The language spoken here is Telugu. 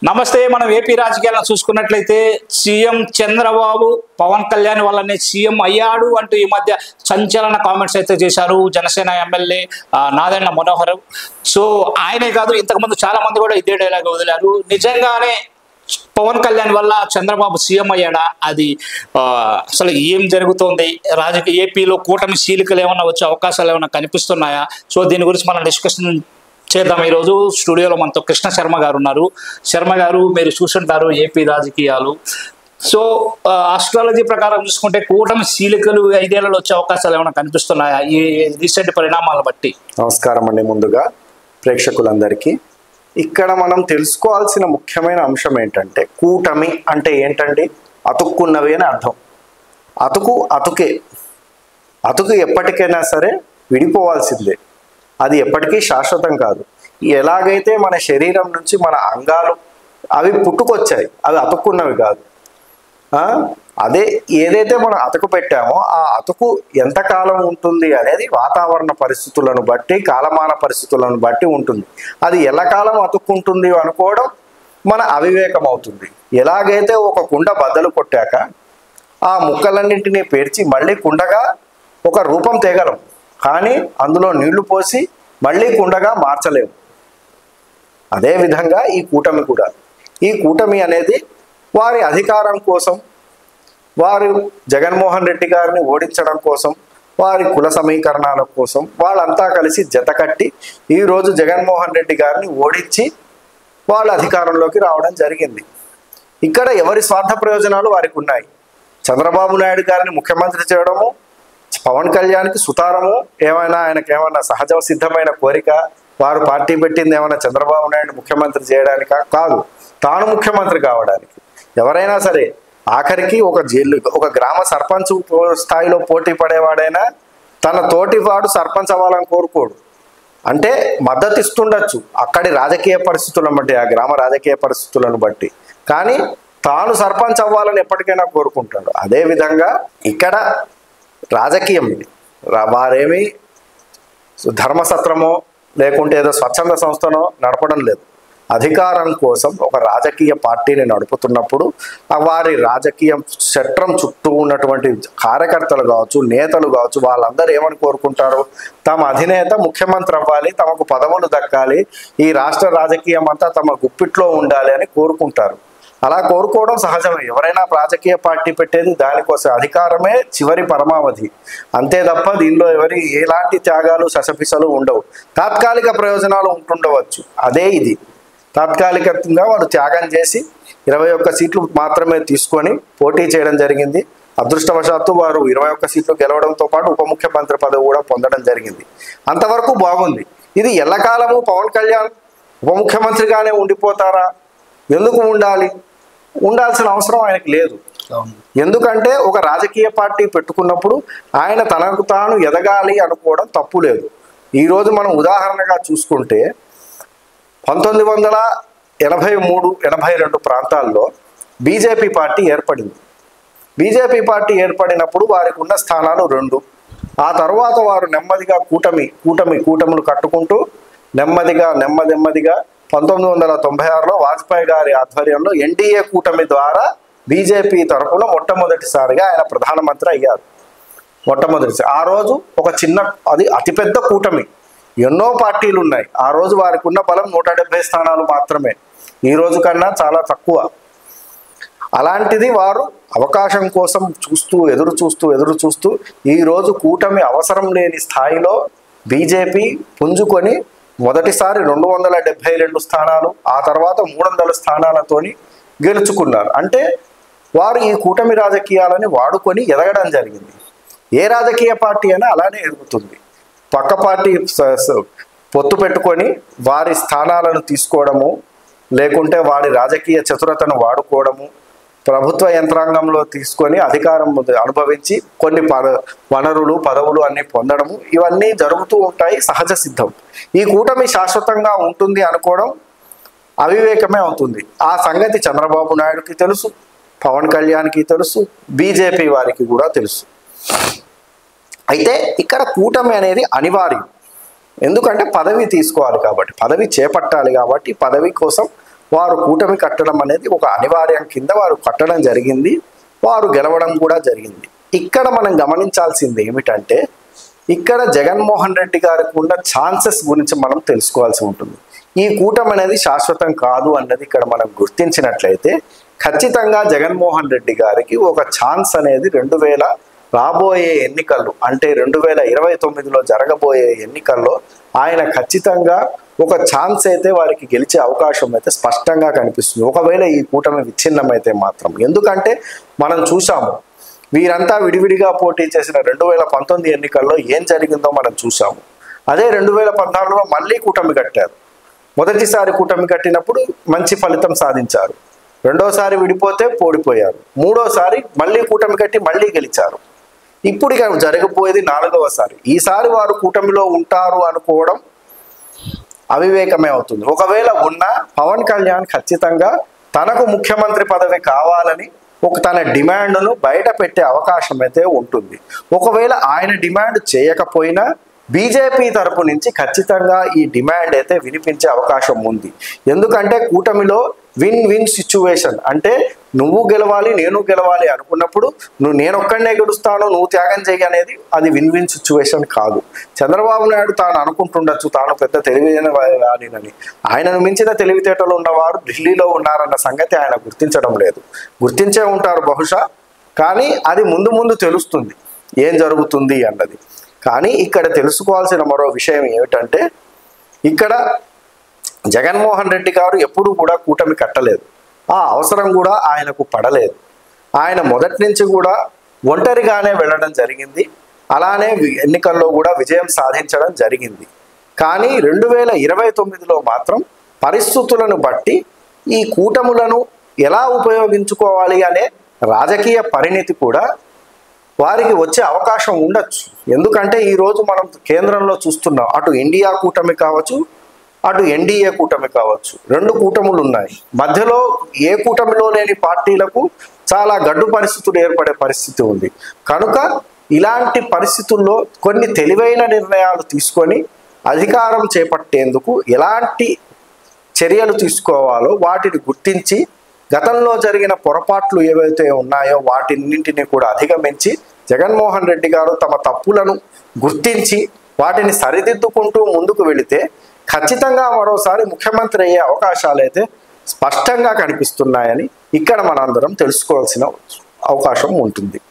నమస్తే. మనం ఏపీ రాజకీయాలను చూసుకున్నట్లయితే సీఎం చంద్రబాబు పవన్ కళ్యాణ్ వల్లనే సీఎం అయ్యాడు అంటూ ఈ మధ్య సంచలన కామెంట్స్ అయితే చేశారు జనసేన ఎమ్మెల్యే నాదెండ్ల మనోహర్. సో ఆయనే కాదు, ఇంతకుముందు చాలా మంది కూడా ఇదే డైలాగ్ వదిలారు. నిజంగానే పవన్ కళ్యాణ్ వల్ల చంద్రబాబు సీఎం అయ్యాడా? అది అసలు ఏం జరుగుతోంది? రాజకీయ ఏపీలో కూటమి చీలికలు ఏమన్నా వచ్చే అవకాశాలు ఏమైనా కనిపిస్తున్నాయా? సో దీని గురించి మనం డిస్కషన్ చేద్దాం. ఈరోజు స్టూడియోలో మనతో కృష్ణ శర్మ గారు ఉన్నారు. శర్మ గారు, మీరు చూసుంటారు ఏపీ రాజకీయాలు. సో ఆస్ట్రాలజీ ప్రకారం చూసుకుంటే కూటమి చీలికలు 5 ఏళ్లలో వచ్చే అవకాశాలు ఏమైనా కనిపిస్తున్నాయా ఈ రీసెంట్ పరిణామాలను బట్టి? నమస్కారం అండి. ముందుగా ప్రేక్షకులందరికీ ఇక్కడ మనం తెలుసుకోవాల్సిన ముఖ్యమైన అంశం ఏంటంటే, కూటమి అంటే ఏంటండి? అతుక్కున్నవి అని అర్థం. అతుకు ఎప్పటికైనా సరే విడిపోవాల్సిందే. అది ఎప్పటికీ శాశ్వతం కాదు. ఎలాగైతే మన శరీరం నుంచి మన అంగాలు అవి పుట్టుకొచ్చాయి, అవి అతుక్కున్నవి కాదు. అదే ఏదైతే మనం అతుకు పెట్టామో ఆ అతుకు ఎంతకాలం ఉంటుంది అనేది వాతావరణ పరిస్థితులను బట్టి, కాలమాన పరిస్థితులను బట్టి ఉంటుంది. అది ఎల్లకాలం అతుక్కుంటుంది అనుకోవడం మన అవివేకం అవుతుంది. ఎలాగైతే ఒక కుండ బద్దలు కొట్టాక ఆ ముక్కలన్నింటినీ పేర్చి మళ్ళీ కుండగా ఒక రూపం తేగలం, కానీ అందులో నీళ్లు పోసి మళ్ళీ కుండగా మార్చలేము. అదేవిధంగా ఈ కూటమి కూడా, ఈ కూటమి అనేది వారి అధికారం కోసం, వారు జగన్మోహన్ రెడ్డి గారిని ఓడించడం కోసం, వారి కుల సమీకరణాల కోసం వాళ్ళంతా కలిసి జతకట్టి ఈరోజు జగన్మోహన్ రెడ్డి గారిని ఓడించి వాళ్ళ అధికారంలోకి రావడం జరిగింది. ఇక్కడ ఎవరి స్వార్థ ప్రయోజనాలు వారికి ఉన్నాయి. చంద్రబాబు నాయుడు గారిని ముఖ్యమంత్రి చేయడము, పవన్ కళ్యాణ్కి సుతారము, ఆయనకి ఏమైనా సహజ సిద్ధమైన కోరిక, వారు పార్టీ పెట్టింది ఏమైనా చంద్రబాబు నాయుడు ముఖ్యమంత్రి చేయడానికా? కాదు, తాను ముఖ్యమంత్రి కావడానికి. ఎవరైనా సరే ఆఖరికి ఒక గ్రామ సర్పంచ్ స్థాయిలో పోటీ పడేవాడైనా తన తోటివాడు సర్పంచ్ అవ్వాలని కోరుకోడు. అంటే మద్దతు ఇస్తుండొచ్చు అక్కడి రాజకీయ పరిస్థితులను బట్టి, ఆ గ్రామ రాజకీయ పరిస్థితులను బట్టి, కానీ తాను సర్పంచ్ అవ్వాలని ఎప్పటికైనా కోరుకుంటాడు. అదేవిధంగా ఇక్కడ రాజకీయం ఇది. వారేమి ధర్మసత్రమో లేకుంటే ఏదో స్వచ్ఛంద సంస్థనో నడపడం లేదు. అధికారం కోసం ఒక రాజకీయ పార్టీని నడుపుతున్నప్పుడు వారి రాజకీయ చట్రం చుట్టూ ఉన్నటువంటి కార్యకర్తలు కావచ్చు, నేతలు కావచ్చు, వాళ్ళందరూ ఏమని కోరుకుంటారు? తమ అధినేత ముఖ్యమంత్రి అవ్వాలి, తమకు పదవులు దక్కాలి, ఈ రాష్ట్ర రాజకీయం అంతా తమ గుప్పిట్లో ఉండాలి అని కోరుకుంటారు. అలా కోరుకోవడం సహజమే. ఎవరైనా రాజకీయ పార్టీ పెట్టేది దానికోసం. అధికారమే చివరి పరమావధి, అంతే తప్ప దీనిలో ఎలాంటి త్యాగాలు ససపిసలు ఉండవు. తాత్కాలిక ప్రయోజనాలు ఉంటుండవచ్చు, అదే ఇది. తాత్కాలికంగా వారు త్యాగం చేసి 21 సీట్లు మాత్రమే తీసుకొని పోటీ చేయడం జరిగింది. అదృష్టవశాత్తు వారు 21 సీట్లు గెలవడంతో పాటు ఉప ముఖ్యమంత్రి పదవి కూడా పొందడం జరిగింది. అంతవరకు బాగుంది. ఇది ఎల్లకాలము పవన్ కళ్యాణ్ ఉప ముఖ్యమంత్రిగానే ఉండిపోతారా? ఎందుకు ఉండాలి? ఉండాల్సిన అవసరం ఆయనకు లేదు. ఎందుకంటే ఒక రాజకీయ పార్టీ పెట్టుకున్నప్పుడు ఆయన తనకు తాను ఎదగాలి అనుకోవడం తప్పు లేదు. ఈరోజు మనం ఉదాహరణగా చూసుకుంటే 1983-82 ప్రాంతాల్లో బీజేపీ పార్టీ ఏర్పడింది. బీజేపీ పార్టీ ఏర్పడినప్పుడు వారికి ఉన్న స్థానాలు 2. ఆ తర్వాత వారు నెమ్మదిగా కూటములు కట్టుకుంటూ నెమ్మదిగా 1996లో వాజ్పేయి గారి ఆధ్వర్యంలో ఎన్డీఏ కూటమి ద్వారా బీజేపీ తరఫున మొట్టమొదటిసారిగా ఆయన ప్రధానమంత్రి అయ్యారు. మొట్టమొదటిసారి ఆ రోజు అది అతిపెద్ద కూటమి, ఎన్నో పార్టీలు ఉన్నాయి. ఆ రోజు వారికి ఉన్న బలం 170 స్థానాలు మాత్రమే, ఈ రోజు కన్నా చాలా తక్కువ. అలాంటిది వారు అవకాశం కోసం ఎదురు చూస్తూ ఈరోజు కూటమి అవసరం లేని స్థాయిలో బీజేపీ పుంజుకొని మొదటిసారి 272 స్థానాలు, ఆ తర్వాత 300 స్థానాలతోని గెలుచుకున్నారు. అంటే వారు ఈ కూటమి రాజకీయాలని వాడుకొని ఎదగడం జరిగింది. ఏ రాజకీయ పార్టీ అయినా అలానే ఎదుగుతుంది. పక్క పార్టీ పొత్తు పెట్టుకొని వారి స్థానాలను తీసుకోవడము, లేకుంటే వారి రాజకీయ చతురతను వాడుకోవడము, ప్రభుత్వ యంత్రాంగంలో తీసుకొని అధికారం అనుభవించి కొన్ని వనరులు పదవులు అన్ని పొందడము, ఇవన్నీ జరుగుతూ ఉంటాయి, సహజ సిద్ధం. ఈ కూటమి శాశ్వతంగా ఉంటుంది అనుకోవడం అవివేకమే అవుతుంది. ఆ సంగతి చంద్రబాబు నాయుడుకి తెలుసు, పవన్ కళ్యాణ్కి తెలుసు, బీజేపీ వారికి కూడా తెలుసు. అయితే ఇక్కడ కూటమి అనేది అనివార్యం. ఎందుకంటే పదవి తీసుకోవాలి కాబట్టి, పదవి చేపట్టాలి కాబట్టి, పదవి కోసం వారు కూటమి కట్టడం అనేది ఒక అనివార్యం కింద వారు కట్టడం జరిగింది. వారు గెలవడం కూడా జరిగింది. ఇక్కడ మనం గమనించాల్సింది ఏమిటంటే, ఇక్కడ జగన్మోహన్ రెడ్డి గారికి ఉన్న ఛాన్సెస్ గురించి మనం తెలుసుకోవాల్సి ఉంటుంది. ఈ కూటమి అనేది శాశ్వతం కాదు అన్నది ఇక్కడ మనం గుర్తించినట్లయితే ఖచ్చితంగా జగన్మోహన్ రెడ్డి గారికి ఒక ఛాన్స్ అనేది రాబోయే ఎన్నికల్లో, అంటే 2029లో జరగబోయే ఎన్నికల్లో ఆయన ఖచ్చితంగా ఒక ఛాన్స్ అయితే వారికి గెలిచే అవకాశం అయితే స్పష్టంగా కనిపిస్తుంది, ఒకవేళ ఈ కూటమి విచ్ఛిన్నమైతే మాత్రం. ఎందుకంటే మనం చూసాము, వీరంతా విడివిడిగా పోటీ చేసిన 2019 ఎన్నికల్లో ఏం జరిగిందో మనం చూసాము. అదే 2014లో మళ్ళీ కూటమి కట్టారు. మొదటిసారి కూటమి కట్టినప్పుడు మంచి ఫలితం సాధించారు. రెండోసారి విడిపోతే ఓడిపోయారు. మూడోసారి మళ్ళీ కూటమి కట్టి మళ్ళీ గెలిచారు. ఇప్పుడు ఇక జరగబోయేది 4వసారి. ఈసారి వారు కూటమిలో ఉంటారు అనుకోవడం అవివేకమే అవుతుంది. ఒకవేళ ఉన్నా పవన్ కళ్యాణ్ ఖచ్చితంగా తనకు ముఖ్యమంత్రి పదవి కావాలని తన డిమాండ్ను బయట పెట్టే అవకాశం అయితే ఉంటుంది. ఒకవేళ ఆయన డిమాండ్ చేయకపోయినా బీజేపీ తరపు నుంచి ఖచ్చితంగా ఈ డిమాండ్ అయితే వినిపించే అవకాశం ఉంది. ఎందుకంటే కూటమిలో విన్ విన్ సిచ్యువేషన్, అంటే నువ్వు గెలవాలి నేను గెలవాలి అనుకున్నప్పుడు నేను ఒక్కడనే గెలుస్తాను నువ్వు త్యాగం చేయి అనేది అది విన్ విన్ సిచ్యువేషన్ కాదు. చంద్రబాబు నాయుడు తాను అనుకుంటుండొచ్చు తాను పెద్ద తెలివైన వాడినని. ఆయనను మించిన తెలివితేటలు ఉన్నవారు ఢిల్లీలో ఉన్నారన్న సంగతి ఆయన గుర్తించడం లేదు. గుర్తించే ఉంటారు బహుశా, కానీ అది ముందు ముందు తెలుస్తుంది ఏం జరుగుతుంది అన్నది. కానీ ఇక్కడ తెలుసుకోవాల్సిన మరో విషయం ఏమిటంటే, ఇక్కడ జగన్మోహన్ రెడ్డి గారు ఎప్పుడూ కూడా కూటమి కట్టలేదు. ఆ అవసరం కూడా ఆయనకు పడలేదు. ఆయన మొదటి నుంచి కూడా ఒంటరిగానే వెళ్ళడం జరిగింది. అలానే ఎన్నికల్లో కూడా విజయం సాధించడం జరిగింది. కానీ 2029లో మాత్రం పరిస్థితులను బట్టి ఈ కూటములను ఎలా ఉపయోగించుకోవాలి అనే రాజకీయ పరిణితి కూడా వారికి వచ్చే అవకాశం ఉండొచ్చు. ఎందుకంటే ఈరోజు మనం కేంద్రంలో చూస్తున్నాం, అటు ఇండియా కూటమి కావచ్చు, అటు ఎన్డీఏ కూటమి కావచ్చు, 2 కూటములు ఉన్నాయి. మధ్యలో ఏ కూటమిలో లేని పార్టీలకు చాలా గడ్డు పరిస్థితులు ఏర్పడే పరిస్థితి ఉంది. కనుక ఇలాంటి పరిస్థితుల్లో కొన్ని తెలివైన నిర్ణయాలు తీసుకొని అధికారం చేపట్టేందుకు ఎలాంటి చర్యలు తీసుకోవాలో వాటిని గుర్తించి గతంలో జరిగిన పొరపాట్లు ఏవైతే ఉన్నాయో వాటిన్నింటినీ కూడా అధిగమించి జగన్మోహన్ రెడ్డి గారు తమ తప్పులను గుర్తించి వాటిని సరిదిద్దుకుంటూ ముందుకు వెళితే ఖచ్చితంగా మరోసారి ముఖ్యమంత్రి అయ్యే అవకాశాలు అయితే స్పష్టంగా కనిపిస్తున్నాయని ఇక్కడ మనందరం తెలుసుకోవాల్సిన అవకాశం ఉంటుంది.